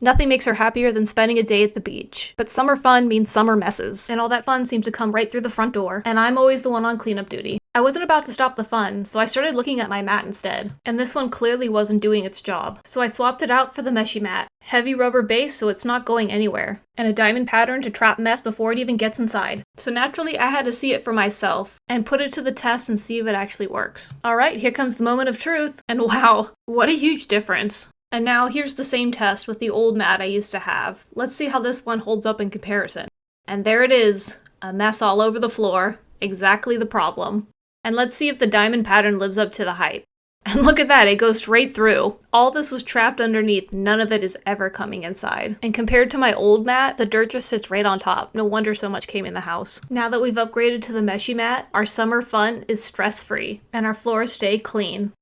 Nothing makes her happier than spending a day at the beach. But summer fun means summer messes, and all that fun seems to come right through the front door, and I'm always the one on cleanup duty. I wasn't about to stop the fun, so I started looking at my mat instead, and this one clearly wasn't doing its job. So I swapped it out for the Meshy Mat. Heavy rubber base so it's not going anywhere, and a diamond pattern to trap mess before it even gets inside. So naturally I had to see it for myself, and put it to the test and see if it actually works. Alright, here comes the moment of truth, and wow, what a huge difference. And now here's the same test with the old mat I used to have. Let's see how this one holds up in comparison. And there it is, a mess all over the floor, exactly the problem. And let's see if the diamond pattern lives up to the hype. And look at that, it goes straight through. All this was trapped underneath, none of it is ever coming inside. And compared to my old mat, the dirt just sits right on top. No wonder so much came in the house. Now that we've upgraded to the Meshy Mat, our summer fun is stress-free, and our floors stay clean.